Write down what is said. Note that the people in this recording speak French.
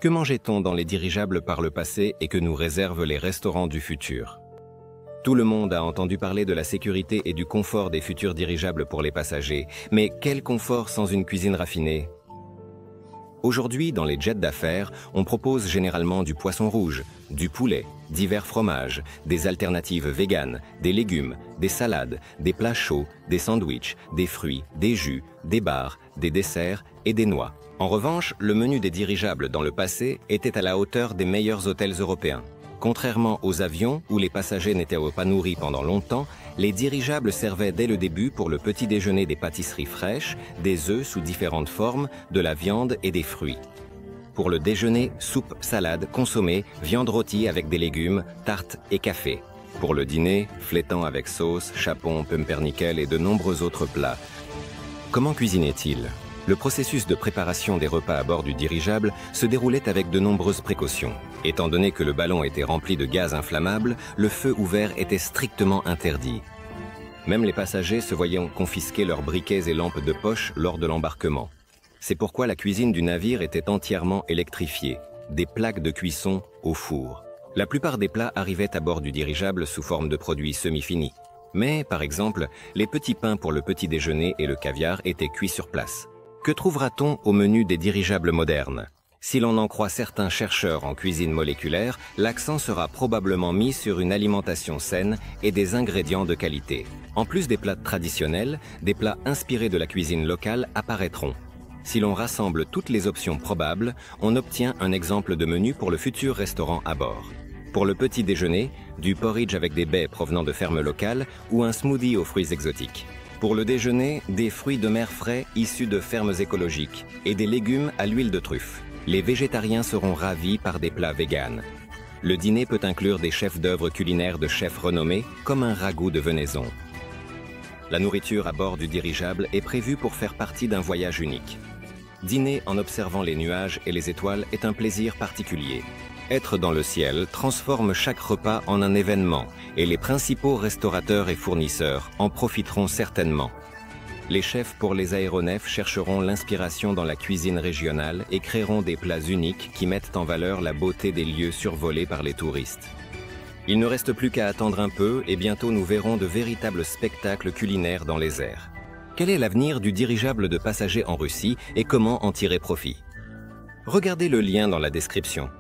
Que mangeait-on dans les dirigeables par le passé et que nous réservent les restaurants du futur? Tout le monde a entendu parler de la sécurité et du confort des futurs dirigeables pour les passagers, mais quel confort sans une cuisine raffinée? Aujourd'hui, dans les jets d'affaires, on propose généralement du poisson rouge, du poulet, divers fromages, des alternatives véganes, des légumes, des salades, des plats chauds, des sandwichs, des fruits, des jus, des bars, des desserts et des noix. En revanche, le menu des dirigeables dans le passé était à la hauteur des meilleurs hôtels européens. Contrairement aux avions, où les passagers n'étaient pas nourris pendant longtemps, les dirigeables servaient dès le début pour le petit déjeuner des pâtisseries fraîches, des œufs sous différentes formes, de la viande et des fruits. Pour le déjeuner, soupe, salade, consommé, viande rôtie avec des légumes, tartes et café. Pour le dîner, flétan avec sauce, chapon, pumpernickel et de nombreux autres plats. Comment cuisinaient-ils? Le processus de préparation des repas à bord du dirigeable se déroulait avec de nombreuses précautions. Étant donné que le ballon était rempli de gaz inflammable, le feu ouvert était strictement interdit. Même les passagers se voyaient confisquer leurs briquets et lampes de poche lors de l'embarquement. C'est pourquoi la cuisine du navire était entièrement électrifiée, des plaques de cuisson au four. La plupart des plats arrivaient à bord du dirigeable sous forme de produits semi-finis. Mais, par exemple, les petits pains pour le petit déjeuner et le caviar étaient cuits sur place. Que trouvera-t-on au menu des dirigeables modernes? Si l'on en croit certains chercheurs en cuisine moléculaire, l'accent sera probablement mis sur une alimentation saine et des ingrédients de qualité. En plus des plats traditionnels, des plats inspirés de la cuisine locale apparaîtront. Si l'on rassemble toutes les options probables, on obtient un exemple de menu pour le futur restaurant à bord. Pour le petit déjeuner, du porridge avec des baies provenant de fermes locales ou un smoothie aux fruits exotiques. Pour le déjeuner, des fruits de mer frais issus de fermes écologiques et des légumes à l'huile de truffe. Les végétariens seront ravis par des plats véganes. Le dîner peut inclure des chefs-d'œuvre culinaires de chefs renommés, comme un ragoût de venaison. La nourriture à bord du dirigeable est prévue pour faire partie d'un voyage unique. Dîner en observant les nuages et les étoiles est un plaisir particulier. Être dans le ciel transforme chaque repas en un événement et les principaux restaurateurs et fournisseurs en profiteront certainement. Les chefs pour les aéronefs chercheront l'inspiration dans la cuisine régionale et créeront des plats uniques qui mettent en valeur la beauté des lieux survolés par les touristes. Il ne reste plus qu'à attendre un peu et bientôt nous verrons de véritables spectacles culinaires dans les airs. Quel est l'avenir du dirigeable de passagers en Russie et comment en tirer profit? Regardez le lien dans la description.